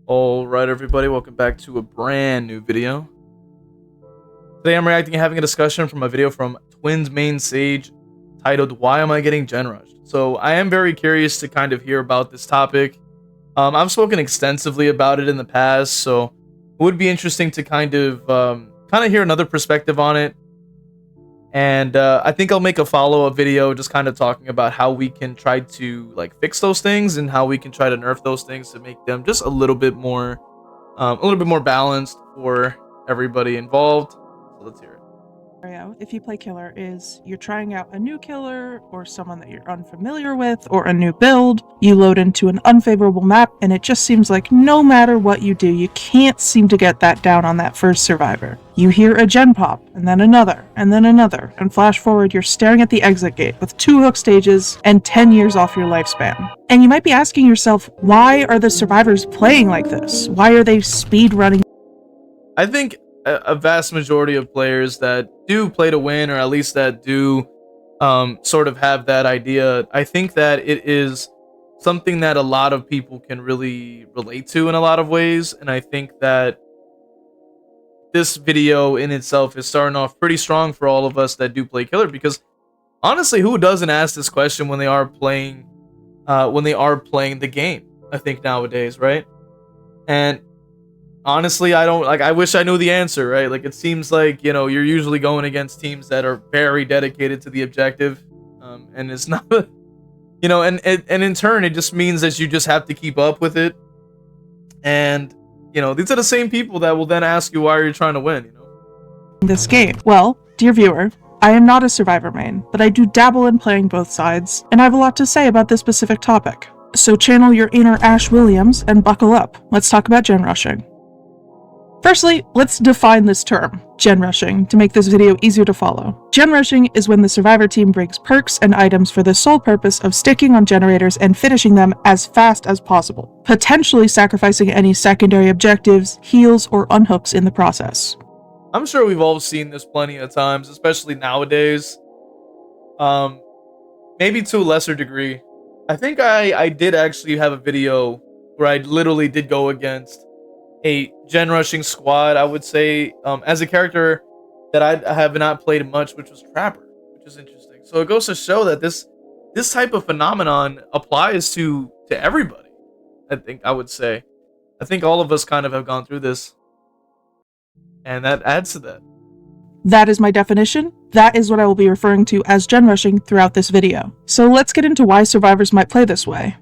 Alright everybody, welcome back to a brand new video. Today I'm reacting and having a discussion from a video from TwinsMainSage titled Why Am I Getting Gen Rushed? So I am very curious to kind of hear about this topic. I've spoken extensively about it in the past, so it would be interesting to kind of hear another perspective on it. And I think I'll make a follow-up video just kind of talking about how we can try to fix those things and how we can try to nerf those things to make them just a little bit more balanced for everybody involved. So let's hear it. If you play killer is you're trying out a new killer or someone that you're unfamiliar with or a new build, you load into an unfavorable map and it just seems like no matter what you do, you can't seem to get that down on that first survivor. You hear a gen pop, and then another, and flash forward, you're staring at the exit gate with 2 hook stages and 10 years off your lifespan. And you might be asking yourself, why are the survivors playing like this? Why are they speed running? I think a vast majority of players that do play to win, or at least that do sort of have that idea, I think that it is something that a lot of people can really relate to in a lot of ways. And I think that this video in itself is starting off pretty strong for all of us that do play killer, because honestly, who doesn't ask this question when they are playing the game? I think nowadays, right? And honestly, I wish I knew the answer, right? Like, it seems like, you're usually going against teams that are very dedicated to the objective, and it's not, and in turn, it just means that you just have to keep up with it. And these are the same people that will then ask you, why are you trying to win? This game. Well, dear viewer, I am not a survivor main, but I do dabble in playing both sides, and I have a lot to say about this specific topic. So channel your inner Ash Williams and buckle up. Let's talk about gen rushing. Firstly, let's define this term, gen rushing, to make this video easier to follow. Gen rushing is when the survivor team brings perks and items for the sole purpose of sticking on generators and finishing them as fast as possible, potentially sacrificing any secondary objectives, heals, or unhooks in the process. I'm sure we've all seen this plenty of times, especially nowadays. Maybe to a lesser degree. I think I did actually have a video where I literally did go against a gen rushing squad, I would say, as a character that I have not played much, which was Trapper, which is interesting. So it goes to show that this type of phenomenon applies to everybody. I would say I think all of us kind of have gone through this, and that adds to that. That is my definition. That is what I will be referring to as gen rushing throughout this video. So let's get into why survivors might play this way.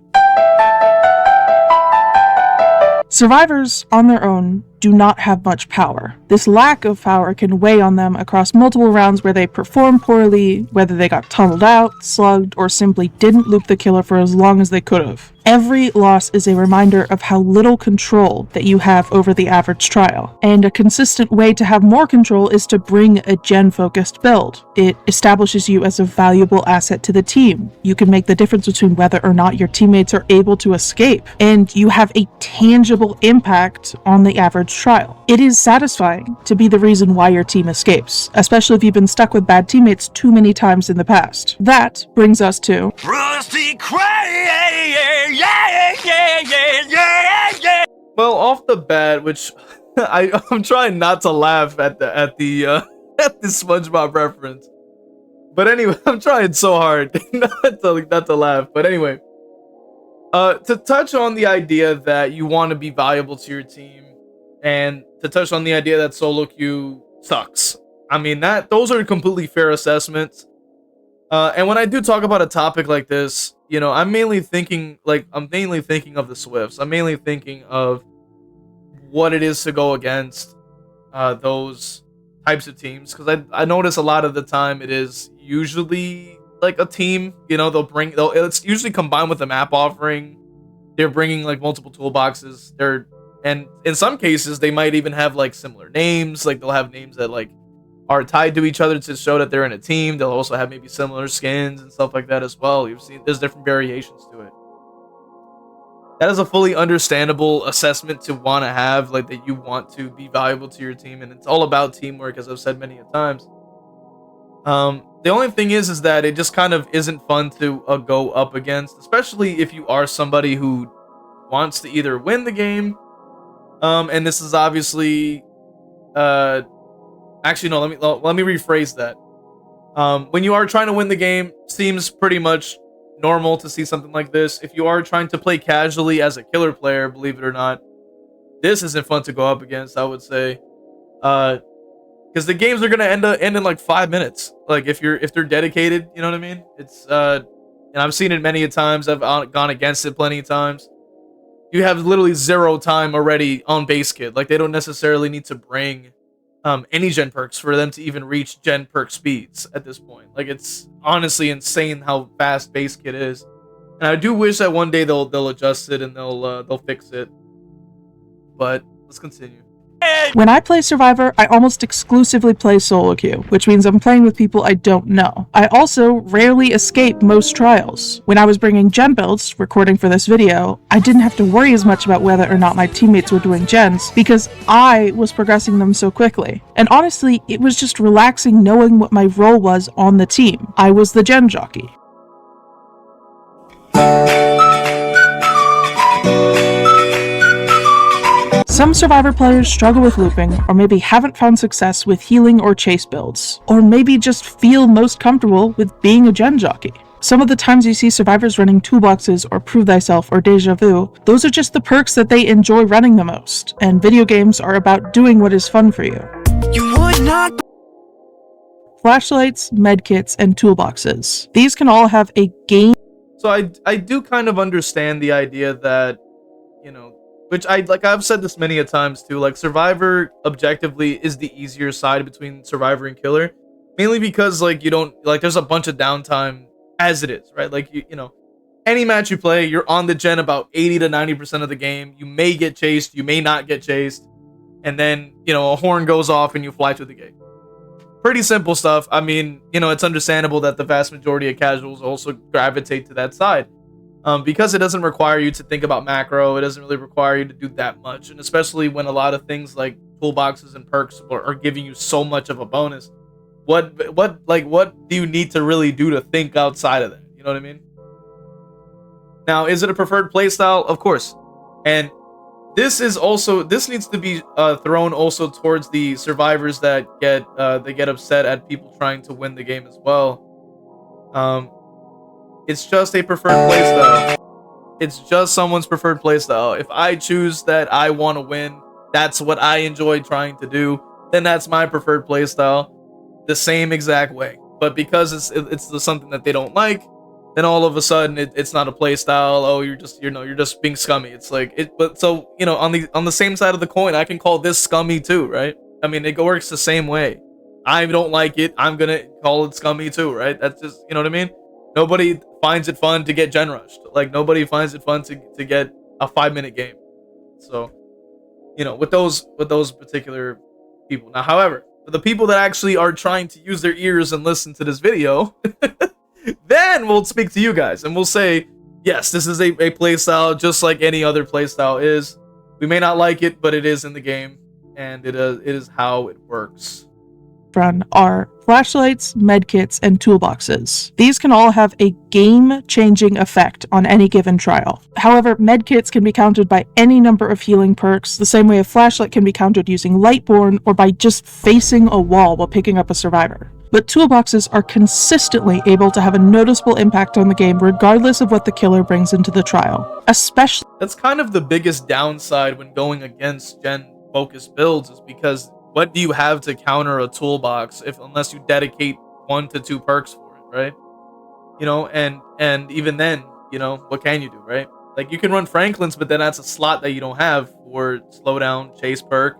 Survivors, on their own, do not have much power. This lack of power can weigh on them across multiple rounds where they perform poorly, whether they got tunneled out, slugged, or simply didn't loop the killer for as long as they could have. Every loss is a reminder of how little control that you have over the average trial, and a consistent way to have more control is to bring a gen-focused build. It establishes you as a valuable asset to the team. You can make the difference between whether or not your teammates are able to escape, and you have a tangible impact on the average trial. It is satisfying to be the reason why your team escapes, especially if you've been stuck with bad teammates too many times in the past. That brings us to Rusty Well, off the bat, which I'm trying not to laugh at the SpongeBob reference, but anyway, I'm trying so hard not to laugh. But anyway, to touch on the idea that you want to be valuable to your team, and to touch on the idea that solo queue sucks. I mean, those are completely fair assessments. And when I do talk about a topic like this, I'm mainly thinking of the Swifts. I'm mainly thinking of what it is to go against those types of teams, because I notice a lot of the time it is usually like a team. It's usually combined with a map offering. They're bringing multiple toolboxes. And in some cases they might even have similar names. They'll have names that are tied to each other to show that they're in a team. They'll also have maybe similar skins and stuff like that as well. You've seen there's different variations to it. That is a fully understandable assessment to want to have, that you want to be valuable to your team, and it's all about teamwork, as I've said many a times. The only thing is that it just kind of isn't fun to go up against, especially if you are somebody who wants to either win the game And this is obviously, actually no, let me rephrase that. When you are trying to win the game, seems pretty much normal to see something like this. If you are trying to play casually as a killer player, believe it or not, this isn't fun to go up against, I would say. Because the games are gonna end in like 5 minutes. Like if they're dedicated, you know what I mean? It's and I've seen it many a times. I've gone against it plenty of times. You have literally zero time already on base kit. Like they don't necessarily need to bring any gen perks for them to even reach gen perk speeds at this point. Like it's honestly insane how fast base kit is. And I do wish that one day they'll adjust it and they'll fix it. But let's continue. When I play Survivor, I almost exclusively play solo queue, which means I'm playing with people I don't know. I also rarely escape most trials. When I was bringing gen builds, recording for this video, I didn't have to worry as much about whether or not my teammates were doing gens, because I was progressing them so quickly. And honestly, it was just relaxing knowing what my role was on the team. I was the gen jockey. Some Survivor players struggle with looping, or maybe haven't found success with healing or chase builds, or maybe just feel most comfortable with being a gen jockey. Some of the times you see survivors running toolboxes or prove thyself or deja vu, those are just the perks that they enjoy running the most, and video games are about doing what is fun for you. You would not. Flashlights, medkits, and toolboxes. These can all have a game. So I do kind of understand the idea that, you know, which I've said this many a times too, like Survivor objectively is the easier side between Survivor and Killer, mainly because like you don't like there's a bunch of downtime as it is, right? Like you know, any match you play, you're on the gen about 80 to 90% of the game. You may get chased, you may not get chased, and then you know a horn goes off and you fly through the gate. Pretty simple stuff. I mean, you know, it's understandable that the vast majority of casuals also gravitate to that side. Because it doesn't require you to think about macro, it doesn't really require you to do that much, and especially when a lot of things like toolboxes and perks are giving you so much of a bonus. What do you need to really do to think outside of that? You know what I mean? Now, is it a preferred playstyle? Of course, and this needs to be thrown also towards the survivors that get upset at people trying to win the game as well. It's just a preferred playstyle. It's just someone's preferred playstyle. If I choose that I want to win, that's what I enjoy trying to do, then that's my preferred playstyle, the same exact way. But because it's something that they don't like, then all of a sudden it's not a playstyle. Oh, you're just being scummy. It's like it. But so you know, on the same side of the coin, I can call this scummy too, right? I mean, it works the same way. I don't like it. I'm gonna call it scummy too, right? That's just, you know what I mean? Nobody finds it fun to get gen rushed. Like nobody finds it fun to get a 5-minute game. So, you know, with those particular people. Now, however, for the people that actually are trying to use their ears and listen to this video, then we'll speak to you guys and we'll say, yes, this is a playstyle just like any other playstyle is. We may not like it, but it is in the game, and it is how it works. Run are flashlights, medkits, and toolboxes. These can all have a game-changing effect on any given trial. However, medkits can be countered by any number of healing perks, the same way a flashlight can be countered using Lightborn or by just facing a wall while picking up a survivor. But toolboxes are consistently able to have a noticeable impact on the game regardless of what the killer brings into the trial. Especially— That's kind of the biggest downside when going against gen-focused builds, is because what do you have to counter a toolbox unless you dedicate 1 to 2 perks for it, right? You know, and even then, you know, what can you do, right? Like you can run Franklin's, but then that's a slot that you don't have for slowdown, chase perk,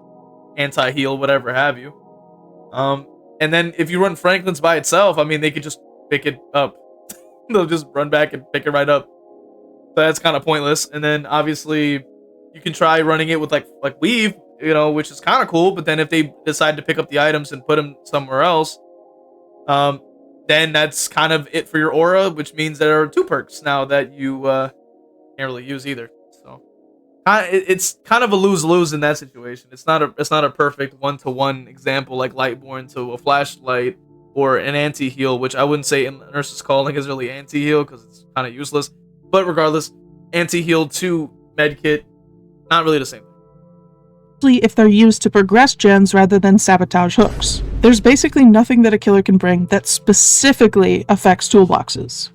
anti-heal, whatever have you. And then if you run Franklin's by itself, I mean, they could just pick it up. They'll just run back and pick it right up. So that's kind of pointless. And then obviously you can try running it with like weave, you know, which is kind of cool. But then if they decide to pick up the items and put them somewhere else, then that's kind of it for your aura, which means there are 2 perks now that you can't really use either. So it's kind of a lose-lose in that situation. It's not a perfect 1-to-1 example like Lightborn to a flashlight or an anti-heal, which I wouldn't say in Nurse's Calling is really anti-heal because it's kind of useless. But regardless, anti-heal to medkit, not really the same. if they're used to progress gens rather than sabotage hooks. There's basically nothing that a killer can bring that specifically affects toolboxes.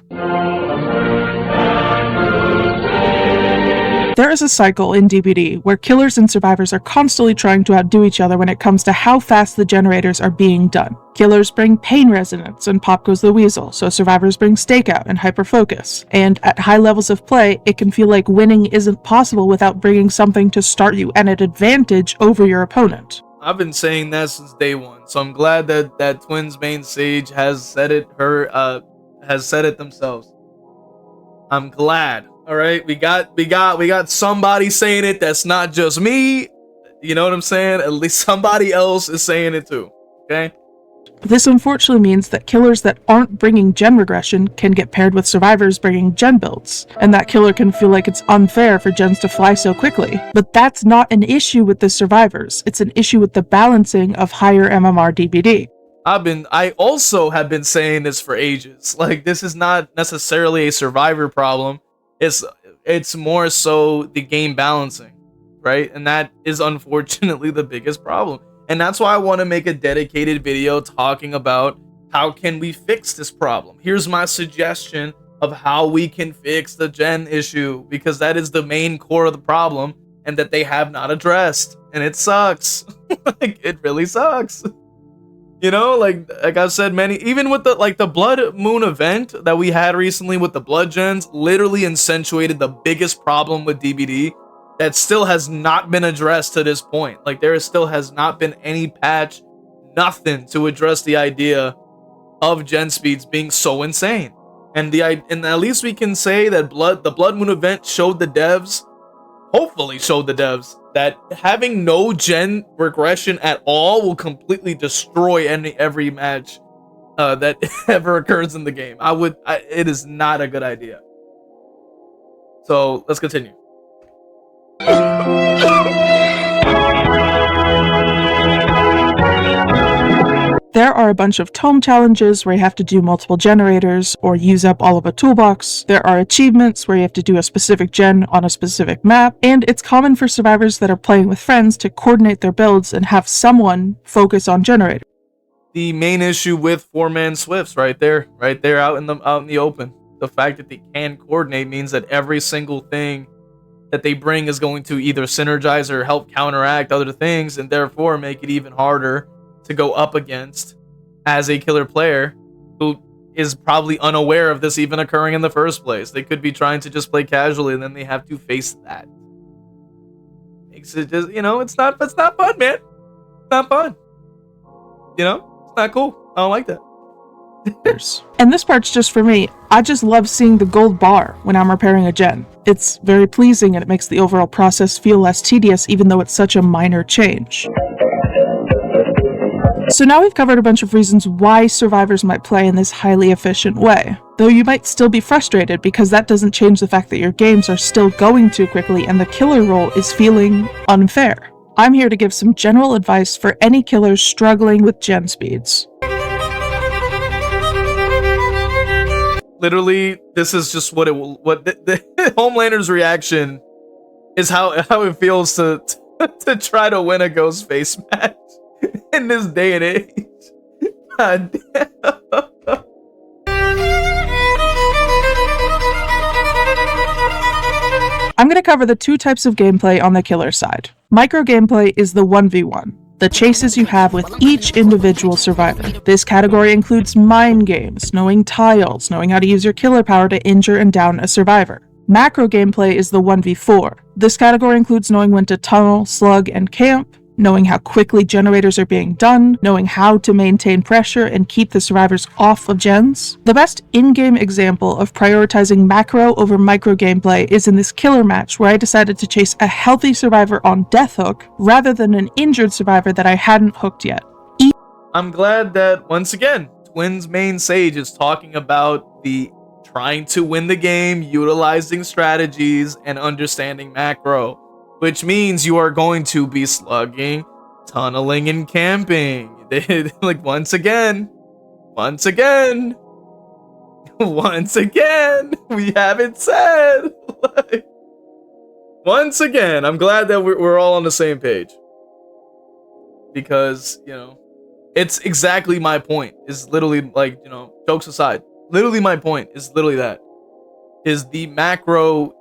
There is a cycle in DBD where killers and survivors are constantly trying to outdo each other when it comes to how fast the generators are being done. Killers bring pain resonance and pop goes the weasel, so survivors bring stakeout and hyperfocus. And at high levels of play, it can feel like winning isn't possible without bringing something to start you at an advantage over your opponent. I've been saying that since day one, so I'm glad that TwinsMainSage has said it. Has said it themselves. I'm glad. All right, we got somebody saying it that's not just me. You know what I'm saying? At least somebody else is saying it too. Okay. This unfortunately means that killers that aren't bringing gen regression can get paired with survivors bringing gen builds, and that killer can feel like it's unfair for gens to fly so quickly. But that's not an issue with the survivors, it's an issue with the balancing of higher MMR DBD. I also have been saying this for ages. Like, this is not necessarily a survivor problem. It's more so the game balancing, right? And that is unfortunately the biggest problem. And that's why I want to make a dedicated video talking about how can we fix this problem. Here's my suggestion of how we can fix the gen issue, because that is the main core of the problem and that they have not addressed. And it sucks. Like, it really sucks. You know, like I've said even with the Blood Moon event that we had recently with the blood gens, literally accentuated the biggest problem with DBD that still has not been addressed to this point. Like, there still has not been any patch, nothing to address the idea of gen speeds being so insane. And at least we can say that the Blood Moon event showed the devs, hopefully showed the devs, that having no gen regression at all will completely destroy every match that ever occurs in the game. It is not a good idea. So let's continue. There are a bunch of tome challenges where you have to do multiple generators or use up all of a toolbox. There are achievements where you have to do a specific gen on a specific map, and it's common for survivors that are playing with friends to coordinate their builds and have someone focus on generator. The main issue with four-man Swifts right there out in the open. The fact that they can coordinate means that every single thing that they bring is going to either synergize or help counteract other things, and therefore make it even harder to go up against as a killer player who is probably unaware of this even occurring in the first place. They could be trying to just play casually, and then they have to face that. Makes it just, it's not fun, man. It's not fun. It's not cool. I don't like that. And this part's just for me. I just love seeing the gold bar when I'm repairing a gen. It's very pleasing, and it makes the overall process feel less tedious, even though it's such a minor change. So now we've covered a bunch of reasons why survivors might play in this highly efficient way, though you might still be frustrated because that doesn't change the fact that your games are still going too quickly and the killer role is feeling unfair. I'm here to give some general advice for any killers struggling with gen speeds. Literally, this is just what the Homelander's reaction is, how it feels to try to win a ghostface match in this day and age. God damn. I'm going to cover the two types of gameplay on the killer side. Micro gameplay is the 1v1, the chases you have with each individual survivor. This category includes mind games, knowing tiles, knowing how to use your killer power to injure and down a survivor. Macro gameplay is the 1v4. This category includes knowing when to tunnel, slug, and camp, knowing how quickly generators are being done, knowing how to maintain pressure and keep the survivors off of gens. The best in-game example of prioritizing macro over micro gameplay is in this killer match where I decided to chase a healthy survivor on death hook rather than an injured survivor that I hadn't hooked yet. I'm glad that, once again, TwinsMainSage is talking about the trying to win the game, utilizing strategies, and understanding macro. Which means you are going to be slugging, tunneling, and camping. Like, once again, we haven't said. Like, once again, I'm glad that we're all on the same page. because, you know, it's exactly my point. Is literally like, you know, jokes aside, literally my point is literally that is the macro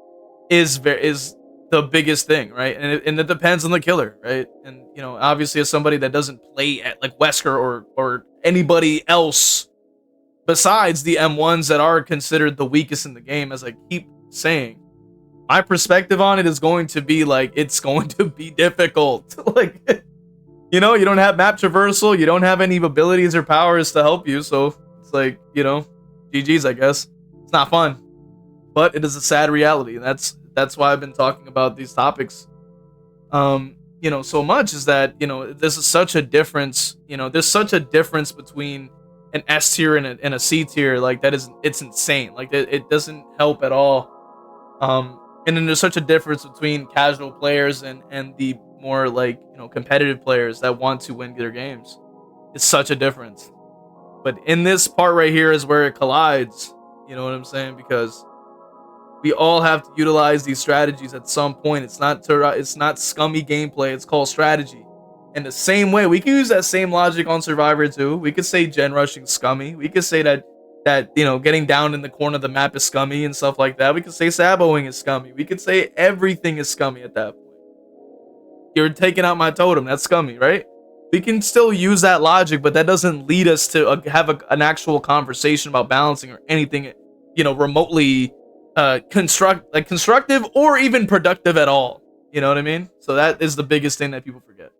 is the biggest thing, right? And it depends on the killer, right? And you know, obviously, as somebody that doesn't play at like Wesker or anybody else besides the M1s that are considered the weakest in the game, as I keep saying, my perspective on it is going to be like it's going to be difficult. Like, you know, you don't have map traversal, you don't have any abilities or powers to help you, so it's like, you know, GG's, I guess. It's not fun, but it is a sad reality, and that's why I've been talking about these topics, you know, so much, is that, you know, this is such a difference. You know, there's such a difference between an S tier and a C tier. Like that is, it's insane. Like it doesn't help at all. And then there's such a difference between casual players and the more like, you know, competitive players that want to win their games. It's such a difference. But in this part right here is where it collides. You know what I'm saying? Because we all have to utilize these strategies at some point. It's not scummy gameplay. It's called strategy. In the same way, we can use that same logic on Survivor too. We could say gen rushing scummy. We could say that you know, getting down in the corner of the map is scummy and stuff like that. We could say saboing is scummy. We could say everything is scummy at that point. You're taking out my totem. That's scummy, right? We can still use that logic, but that doesn't lead us to have an actual conversation about balancing or anything, you know, remotely constructive or even productive at all. You know what I mean? So that is the biggest thing that people forget.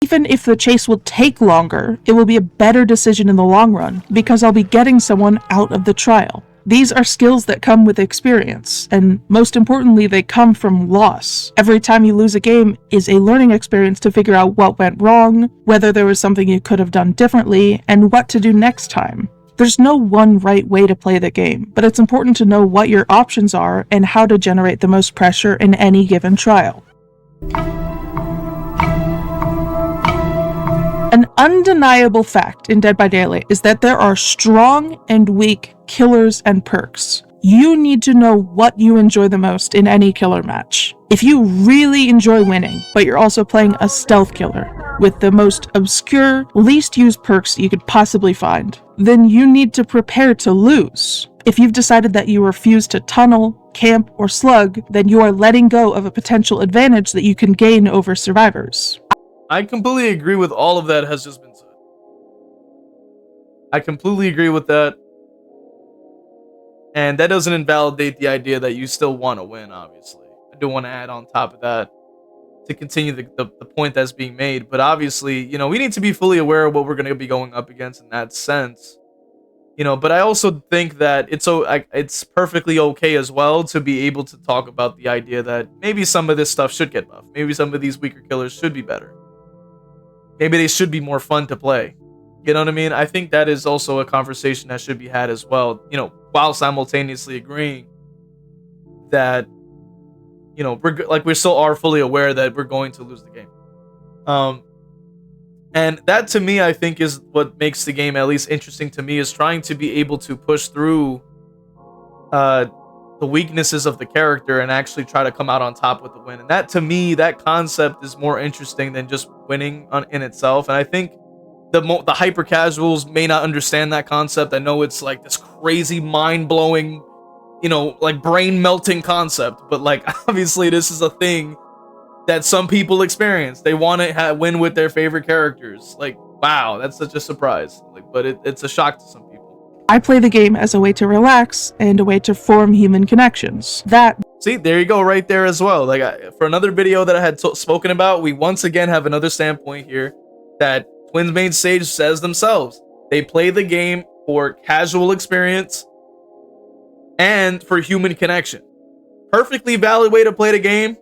Even if the chase will take longer, it will be a better decision in the long run, because I'll be getting someone out of the trial. These are skills that come with experience, and most importantly, they come from loss. Every time you lose a game is a learning experience to figure out what went wrong, whether there was something you could have done differently, and what to do next time. There's no one right way to play the game, but it's important to know what your options are and how to generate the most pressure in any given trial. An undeniable fact in Dead by Daylight is that there are strong and weak killers and perks. You need to know what you enjoy the most in any killer match. If you really enjoy winning, but you're also playing a stealth killer with the most obscure, least used perks you could possibly find, then you need to prepare to lose. If you've decided that you refuse to tunnel, camp, or slug, then you are letting go of a potential advantage that you can gain over survivors. I completely agree with all of that has just been said. I completely agree with that. And that doesn't invalidate the idea that you still want to win, obviously. I do want to add on top of that to continue the point that's being made. But obviously, you know, we need to be fully aware of what we're going to be going up against in that sense. You know, but I also think that it's perfectly okay as well to be able to talk about the idea that maybe some of this stuff should get buffed. Maybe some of these weaker killers should be better. Maybe they should be more fun to play. You know what I mean? I think that is also a conversation that should be had as well, you know, while simultaneously agreeing that, you know, we still are fully aware that we're going to lose the game. And that to me, I think, is what makes the game at least interesting to me, is trying to be able to push through the weaknesses of the character and actually try to come out on top with the win. And that, to me, that concept is more interesting than just winning in itself. And I think the hyper casuals may not understand that concept. I know it's like this crazy mind blowing, you know, like brain melting concept, but like obviously this is a thing that some people experience. They want to win with their favorite characters. Like, wow, that's such a surprise. Like, but it's a shock to some people. I play the game as a way to relax and a way to form human connections. See, there you go, right there as well. Like, for another video that I had spoken about, we once again have another standpoint here that TwinsMainSage says themselves. They play the game for casual experience and for human connection. Perfectly valid way to play the game.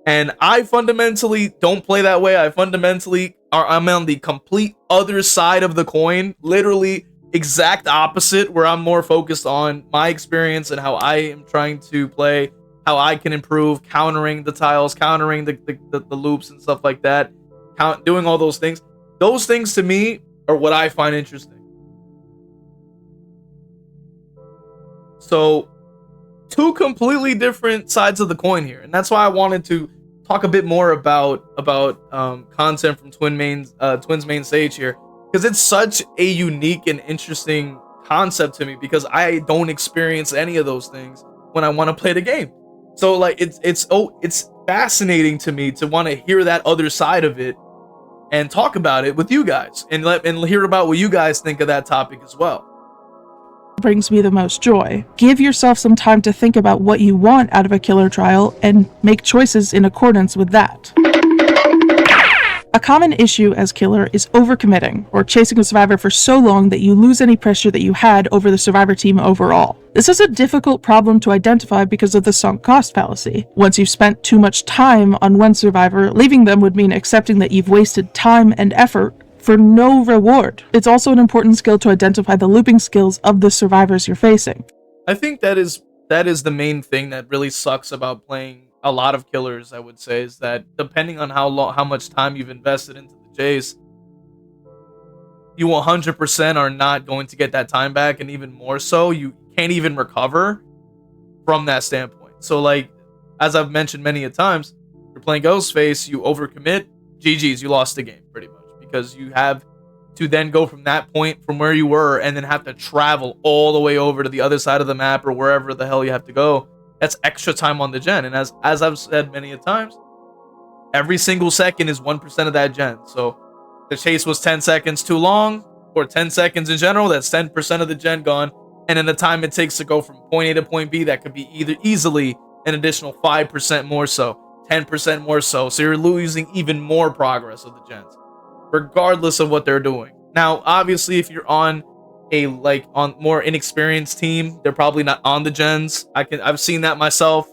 And I fundamentally don't play that way. I'm on the complete other side of the coin. Literally exact opposite, where I'm more focused on my experience and how I am trying to play, how I can improve, countering the tiles, countering the loops and stuff like that, doing all those things. Those things to me are what I find interesting. So, two completely different sides of the coin here, and that's why I wanted to talk a bit more about content from TwinsMainSage here, because it's such a unique and interesting concept to me, because I don't experience any of those things when I want to play the game. So like it's fascinating to me to want to hear that other side of it and talk about it with you guys, and hear about what you guys think of that topic as well. Brings me the most joy. Give yourself some time to think about what you want out of a killer trial and make choices in accordance with that. A common issue as killer is overcommitting, or chasing a survivor for so long that you lose any pressure that you had over the survivor team overall. This is a difficult problem to identify because of the sunk cost fallacy. Once you've spent too much time on one survivor, leaving them would mean accepting that you've wasted time and effort for no reward. It's also an important skill to identify the looping skills of the survivors you're facing. I think that is the main thing that really sucks about playing a lot of killers, I would say, is that depending on how much time you've invested into the chase, you 100% are not going to get that time back, and even more so, you can't even recover from that standpoint. So like, as I've mentioned many a times, you're playing Ghostface, you overcommit, GG's, you lost the game pretty much, because you have to then go from that point from where you were and then have to travel all the way over to the other side of the map or wherever the hell you have to go. That's extra time on the gen, and as I've said many a times, every single second is 1% of that gen. So the chase was 10 seconds too long, or 10 seconds in general, that's 10% of the gen gone. And in the time it takes to go from point A to point B, that could be either easily an additional 5% more so, 10% more so. So you're losing even more progress of the gens, regardless of what they're doing. Now, obviously, if you're on on more inexperienced team, they're probably not on the gens. I've seen that myself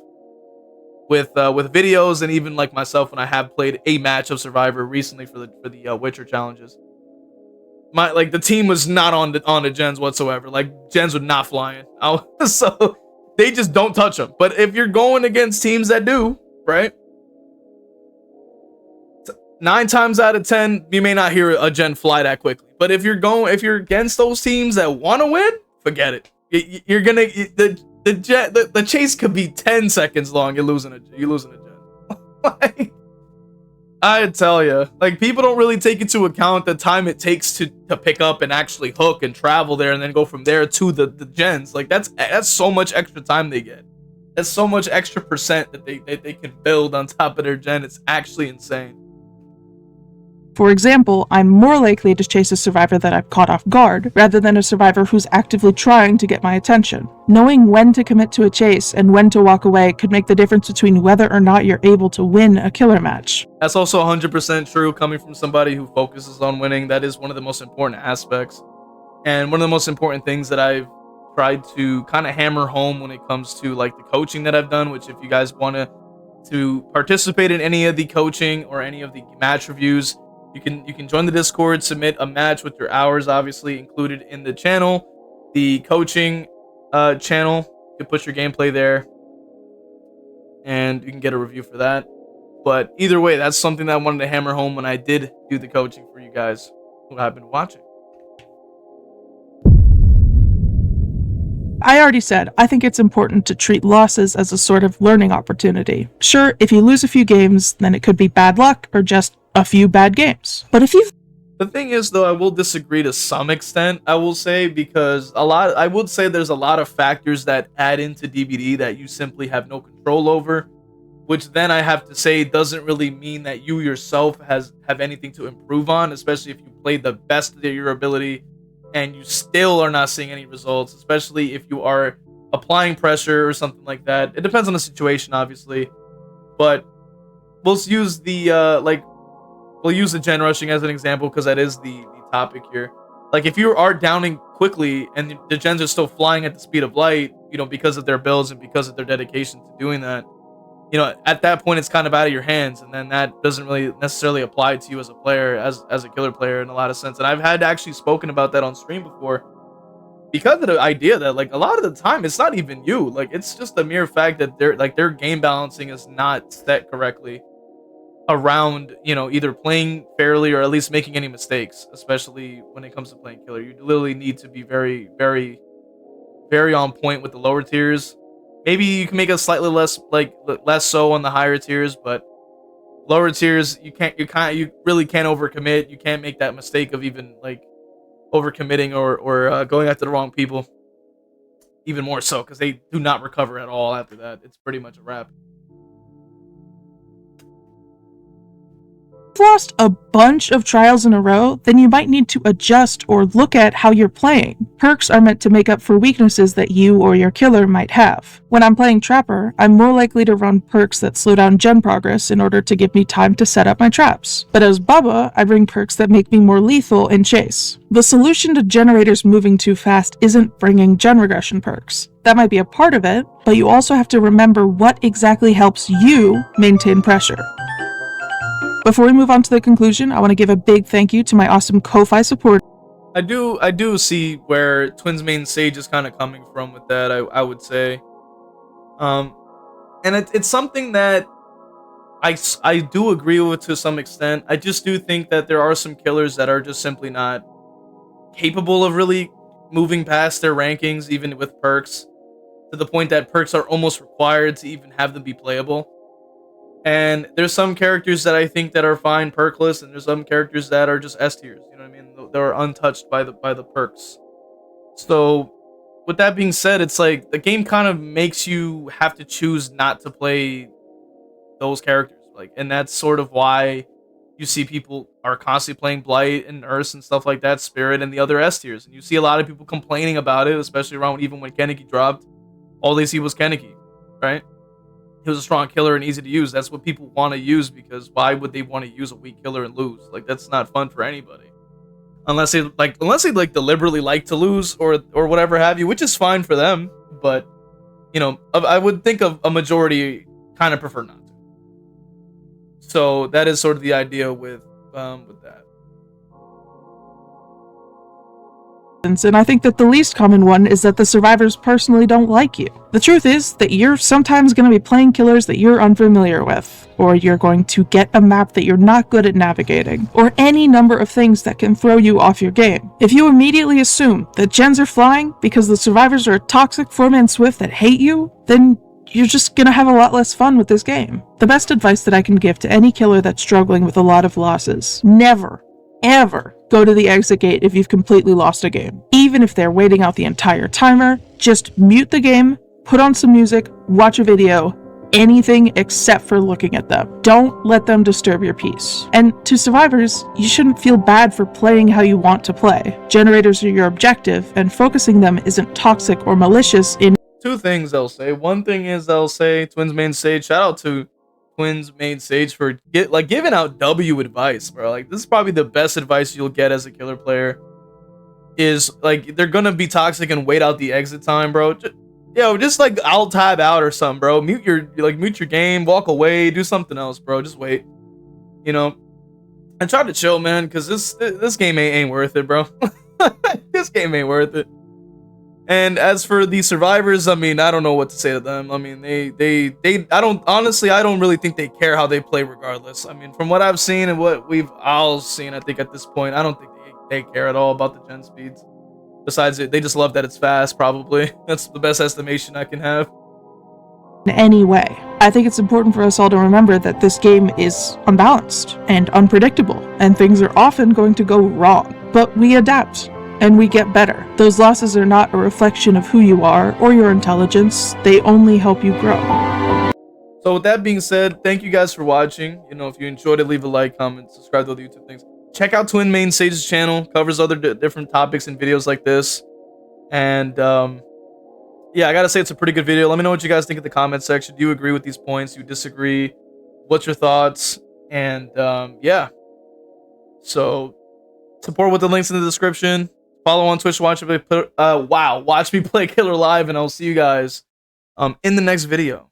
with videos, and even like myself when I have played a match of Survivor recently for the Witcher challenges. The team was not on the gens whatsoever. Like, gens were not flying. So they just don't touch them. But if you're going against teams that do, right? 9 times out of 10, you may not hear a gen fly that quickly. But if you're against those teams that want to win, forget it. You're gonna the chase could be 10 seconds long. You're losing a gen. Like, I tell you, like, people don't really take into account the time it takes to pick up and actually hook and travel there and then go from there to the gens. Like, that's so much extra time they get. That's so much extra percent that they can build on top of their gen. It's actually insane. For example, I'm more likely to chase a survivor that I've caught off guard, rather than a survivor who's actively trying to get my attention. Knowing when to commit to a chase and when to walk away could make the difference between whether or not you're able to win a killer match. That's also 100% true, coming from somebody who focuses on winning. That is one of the most important aspects, and one of the most important things that I've tried to kind of hammer home when it comes to like the coaching that I've done, which if you guys want to participate in any of the coaching or any of the match reviews, you can join the Discord, submit a match with your hours obviously included in the channel. The coaching channel, you can put your gameplay there and you can get a review for that. But either way, that's something that I wanted to hammer home when I did do the coaching for you guys who have been watching. I already said, I think it's important to treat losses as a sort of learning opportunity. Sure, if you lose a few games, then it could be bad luck or just a few bad games. But if you've... The thing is, though, I will disagree to some extent, I will say, because I would say there's a lot of factors that add into DBD that you simply have no control over, which then I have to say doesn't really mean that you yourself have anything to improve on, especially if you played the best of your ability and you still are not seeing any results, especially if you are applying pressure or something like that. It depends on the situation, obviously, but we'll use the we'll use the Genrushing as an example because that is the topic here. Like, if you are downing quickly and the gens are still flying at the speed of light, because of their builds and because of their dedication to doing that, at that point it's kind of out of your hands, and then that doesn't really necessarily apply to you as a player, as a killer player in a lot of sense. And I've had actually spoken about that on stream before, because of the idea that, like, a lot of the time it's not even you, like, it's just the mere fact that their game balancing is not set correctly around either playing fairly or at least making any mistakes, especially when it comes to playing killer. You literally need to be very, very, very on point with the lower tiers. Maybe you can make it slightly less so on the higher tiers, but Lower tiers, you really can't overcommit. You can't make that mistake of even like overcommitting or going after the wrong people. Even more so because they do not recover at all after that. It's pretty much a wrap. If you've lost a bunch of trials in a row, then you might need to adjust or look at how you're playing. Perks are meant to make up for weaknesses that you or your killer might have. When I'm playing Trapper, I'm more likely to run perks that slow down gen progress in order to give me time to set up my traps. But as Bubba, I bring perks that make me more lethal in chase. The solution to generators moving too fast isn't bringing gen regression perks. That might be a part of it, but you also have to remember what exactly helps you maintain pressure. Before we move on to the conclusion, I want to give a big thank you to my awesome Ko-Fi support. I do see where TwinsMainSage is kind of coming from with that. I would say, and it's something that I do agree with to some extent. I just do think that there are some killers that are just simply not capable of really moving past their rankings, even with perks, to the point that perks are almost required to even have them be playable. And there's some characters that I think that are fine perkless, and there's some characters that are just S tiers. You know what I mean? They're untouched by the perks. So, with that being said, it's like the game kind of makes you have to choose not to play those characters. Like, and that's sort of why you see people are constantly playing Blight and Nurse and stuff like that, Spirit and the other S tiers. And you see a lot of people complaining about it, especially around even when Kenneki dropped. All they see was Kenneki, right? He was a strong killer and easy to use. That's what people want to use, because why would they want to use a weak killer and lose? Like, that's not fun for anybody. Unless they deliberately like to lose or whatever have you, which is fine for them. But, you know, I would think of a majority kind of prefer not to. So that is sort of the idea with that. And I think that the least common one is that the survivors personally don't like you. The truth is that you're sometimes going to be playing killers that you're unfamiliar with, or you're going to get a map that you're not good at navigating, or any number of things that can throw you off your game. If you immediately assume that gens are flying because the survivors are a toxic 4-man Swift that hate you, then you're just gonna have a lot less fun with this game. The best advice that I can give to any killer that's struggling with a lot of losses: never, ever go to the exit gate if you've completely lost a game. Even if they're waiting out the entire timer, just mute the game, put on some music, watch a video, anything except for looking at them. Don't let them disturb your peace. And to survivors, you shouldn't feel bad for playing how you want to play. Generators are your objective, and focusing them isn't toxic or malicious in— Two things I'll say. One thing is I'll say TwinsMainSage. Shout out to TwinsMainSage for giving out W advice, bro. Like, this is probably the best advice you'll get as a killer player. Is like, they're gonna be toxic and wait out the exit time, bro. Just like I'll tab out or something, bro. Mute your game, walk away, do something else, bro. Just wait, you know. And try to chill, man, because this game ain't worth it, bro. This game ain't worth it. And as for the survivors, I mean, I don't know what to say to them. I mean, I don't really think they care how they play regardless. I mean, from what I've seen and what we've all seen, I think at this point, I don't think they care at all about the gen speeds. Besides it, they just love that it's fast, probably. That's the best estimation I can have. In any way. I think it's important for us all to remember that this game is unbalanced and unpredictable, and things are often going to go wrong. But we adapt. And we get better. Those losses are not a reflection of who you are or your intelligence. They only help you grow. So with that being said, thank you guys for watching. You know, if you enjoyed it, leave a like, comment, subscribe to other YouTube things. Check out TwinsMainSage's channel. Covers other different topics and videos like this. And yeah, I gotta say it's a pretty good video. Let me know what you guys think in the comment section. Do you agree with these points? Do you disagree? What's your thoughts? And yeah. So support with the links in the description. Follow on Twitch, watch me play Killer Live, and I'll see you guys in the next video.